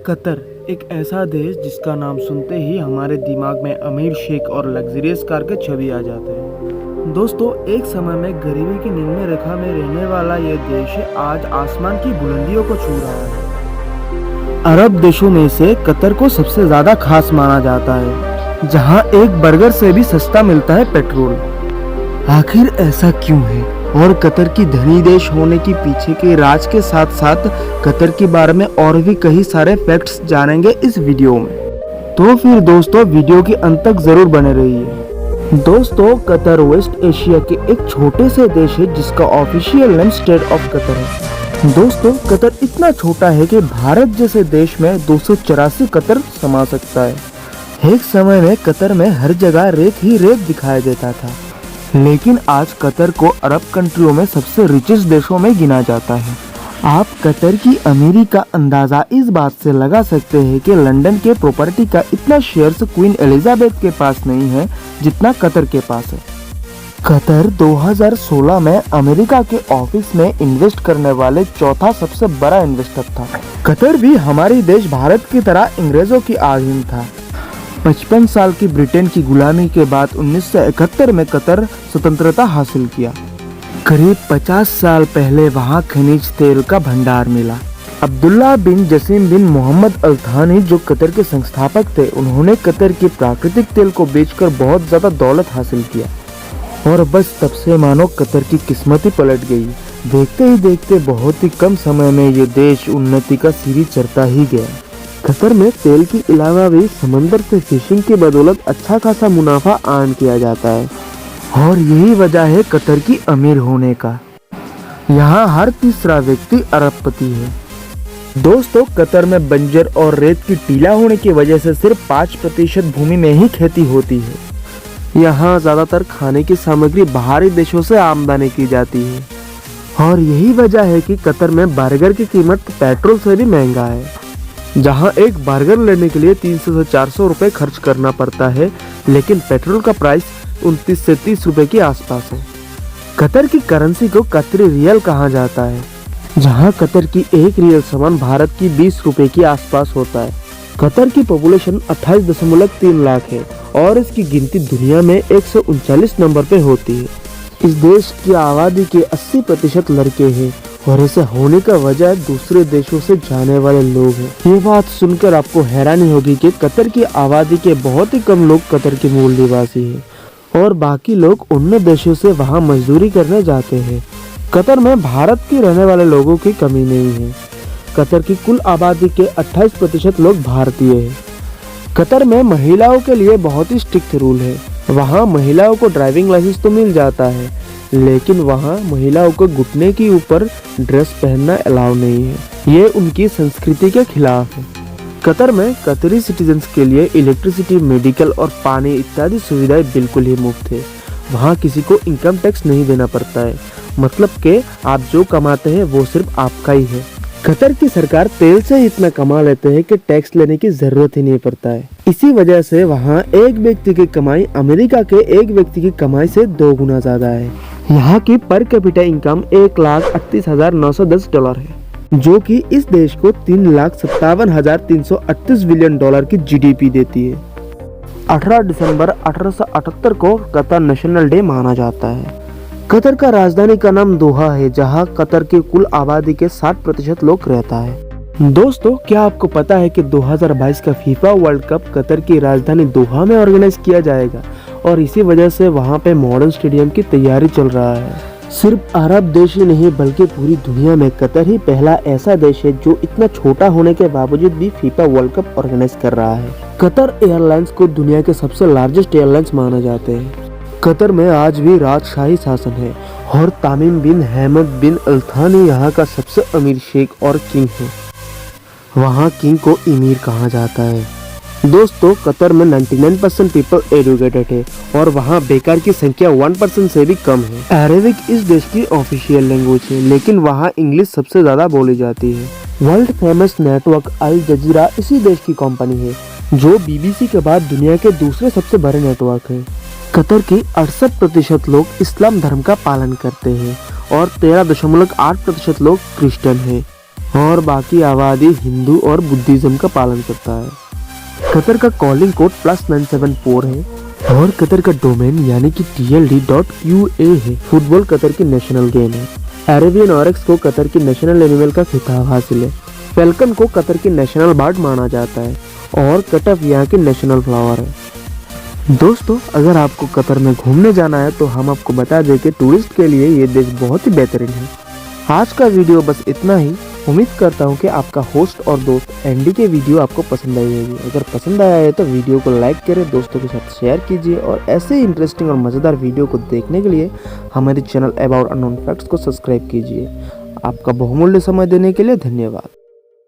Qatar एक ऐसा देश जिसका नाम सुनते ही हमारे दिमाग में अमीर शेख और लग्जरियस कार के छवि आ जाते हैं। दोस्तों, एक समय में गरीबी की निम्न रेखा में रहने वाला ये देश आज आसमान की बुलंदियों को छू रहा है। अरब देशों में से कतर को सबसे ज्यादा खास माना जाता है, जहां एक बर्गर से भी सस्ता मिलता है पेट्रोल। आखिर ऐसा क्यों है और कतर की धनी देश होने के पीछे के राज के साथ साथ कतर के बारे में और भी कई सारे फैक्ट्स जानेंगे इस वीडियो में। तो फिर दोस्तों, वीडियो के अंत तक जरूर बने रहिए। दोस्तों, कतर वेस्ट एशिया के एक छोटे से देश है जिसका official name state of Qatar है। दोस्तों, कतर इतना छोटा है कि भारत जैसे देश में 284 कतर समा सकता है। एक समय में कतर में हर जगह रेत ही रेत दिखाई देता था, लेकिन आज कतर को अरब कंट्रियों में सबसे रिचेस्ट देशों में गिना जाता है। आप कतर की अमीरी का अंदाजा इस बात से लगा सकते हैं कि लंदन के प्रॉपर्टी का इतना शेयर्स क्वीन एलिजाबेथ के पास नहीं है जितना कतर के पास है। कतर 2016 में अमेरिका के ऑफिस में इन्वेस्ट करने वाले चौथा सबसे बड़ा इन्वेस्टर था। कतर भी हमारी देश भारत की तरह अंग्रेजों की अधीन था। 55 साल की ब्रिटेन की गुलामी के बाद 1971 में कतर स्वतंत्रता हासिल किया। करीब 50 साल पहले वहां खनिज तेल का भंडार मिला। अब्दुल्ला बिन जसीम बिन मोहम्मद अल थानी, जो कतर के संस्थापक थे, उन्होंने कतर की प्राकृतिक तेल को बेचकर बहुत ज्यादा दौलत हासिल किया और बस तब से मानो कतर की किस्मत ही पलट गई। देखते ही देखते बहुत ही कम समय में ये देश उन्नति का सीढ़ी चढ़ता ही गया। कतर में तेल के अलावा भी समंदर से फिशिंग की बदौलत अच्छा खासा मुनाफा अर्न किया जाता है और यही वजह है कतर की अमीर होने का। यहाँ हर तीसरा व्यक्ति अरबपति है। दोस्तों, कतर में बंजर और रेत की टीला होने की वजह से सिर्फ 5% भूमि में ही खेती होती है। यहाँ ज्यादातर खाने की सामग्री बाहरी देशों से आमदनी की जाती है और यही वजह है कि कतर में बर्गर की कीमत पेट्रोल से भी महंगा है। जहां एक बर्गर लेने के लिए 300 से 400 रुपए खर्च करना पड़ता है, लेकिन पेट्रोल का प्राइस 29 से 30 रुपए के आसपास है। कतर की करेंसी को कतरी रियल कहा जाता है, जहां कतर की एक रियल समान भारत की 20 रुपए के आसपास होता है। कतर की पॉपुलेशन 28.3 लाख है और इसकी गिनती दुनिया में 139 नंबर पे होती है। इस देश की आबादी के 80% लड़के हैं और ऐसा होने का वजह दूसरे देशों से जाने वाले लोग हैं। ये बात सुनकर आपको हैरानी होगी कि कतर की आबादी के बहुत ही कम लोग कतर के मूल निवासी हैं और बाकी लोग उन देशों से वहां मजदूरी करने जाते हैं। कतर में भारत के रहने वाले लोगों की कमी नहीं है। कतर की कुल आबादी के 28% लोग भारतीय हैं। कतर में महिलाओं के लिए बहुत ही स्ट्रिक्ट रूल है। वहाँ महिलाओं को ड्राइविंग लाइसेंस तो मिल जाता है, लेकिन वहाँ महिलाओं को घुटने के ऊपर ड्रेस पहनना अलाउ नहीं है। ये उनकी संस्कृति के खिलाफ है। कतर में कतरी सिटीजन्स के लिए इलेक्ट्रिसिटी, मेडिकल और पानी इत्यादि सुविधाएं बिल्कुल ही मुफ्त है। वहाँ किसी को इनकम टैक्स नहीं देना पड़ता है, मतलब कि आप जो कमाते हैं वो सिर्फ आपका ही है। कतर की सरकार तेल से इतना कमा लेते हैं कि टैक्स लेने की जरूरत ही नहीं पड़ता है। इसी वजह से वहाँ एक व्यक्ति की कमाई अमेरिका के एक व्यक्ति की कमाई से 2 गुना ज्यादा है। यहाँ की पर कैपिटा इनकम $1,38,910 है, जो कि इस देश को $3,57,338 बिलियन की GDP देती है। 18 दिसंबर 1878 को कतर नेशनल डे माना जाता है। कतर का राजधानी का नाम दोहा है, जहां कतर की कुल आबादी के 60% लोग रहता है। दोस्तों, क्या आपको पता है कि 2022 का फीफा वर्ल्ड कप कतर की राजधानी दोहा में ऑर्गेनाइज किया जाएगा और इसी वजह से वहां पे मॉडर्न स्टेडियम की तैयारी चल रहा है। सिर्फ अरब देश ही नहीं बल्कि पूरी दुनिया में कतर ही पहला ऐसा देश है जो इतना छोटा होने के बावजूद भी फीफा वर्ल्ड कप ऑर्गेनाइज कर रहा है। कतर एयरलाइंस को दुनिया के सबसे लार्जेस्ट एयरलाइंस माना जाते हैं। कतर में आज भी राजशाही शासन है और तामिम बिन हैमद बिन अल थानी यहाँ का सबसे अमीर शेख और किंग है। वहाँ किंग को इमीर कहा जाता है। दोस्तों, कतर में 99% पीपल एजुकेटेड है और वहाँ बेकार की संख्या 1% से भी कम है। अरेबिक इस देश की ऑफिशियल लैंग्वेज है, लेकिन वहाँ इंग्लिश सबसे ज्यादा बोली जाती है। वर्ल्ड फेमस नेटवर्क अल जजीरा इसी देश की कंपनी है, जो BBC के बाद दुनिया के दूसरे सबसे बड़े नेटवर्क है। कतर के 68% लोग इस्लाम धर्म का पालन करते हैं और 13.8% लोग क्रिश्चियन हैं। और बाकी आबादी हिंदू और बुद्धिज्म का पालन करता है। कतर का कॉलिंग कोड +974 है और कतर का डोमेन यानी कि TLD.QA है। फुटबॉल कतर की नेशनल गेम है। अरेबियन ऑरिक्स को कतर की नेशनल एनिमल का खिताब हासिल है। फैल्कन को कतर की नेशनल बर्ड माना जाता है और कटफ यहाँ की नेशनल फ्लावर है। दोस्तों, अगर आपको कतर में घूमने जाना है तो हम आपको बता दें कि टूरिस्ट के लिए ये देश बहुत ही बेहतरीन है। आज का वीडियो बस इतना ही। उम्मीद करता हूँ कि आपका होस्ट और दोस्त एंडी के वीडियो आपको पसंद आई होगी। अगर पसंद आया है तो वीडियो को लाइक करें, दोस्तों के साथ शेयर कीजिए और ऐसे ही इंटरेस्टिंग और मज़ेदार वीडियो को देखने के लिए हमारे चैनल अबाउट अननोन फैक्ट्स को सब्सक्राइब कीजिए। आपका बहुमूल्य समय देने के लिए धन्यवाद।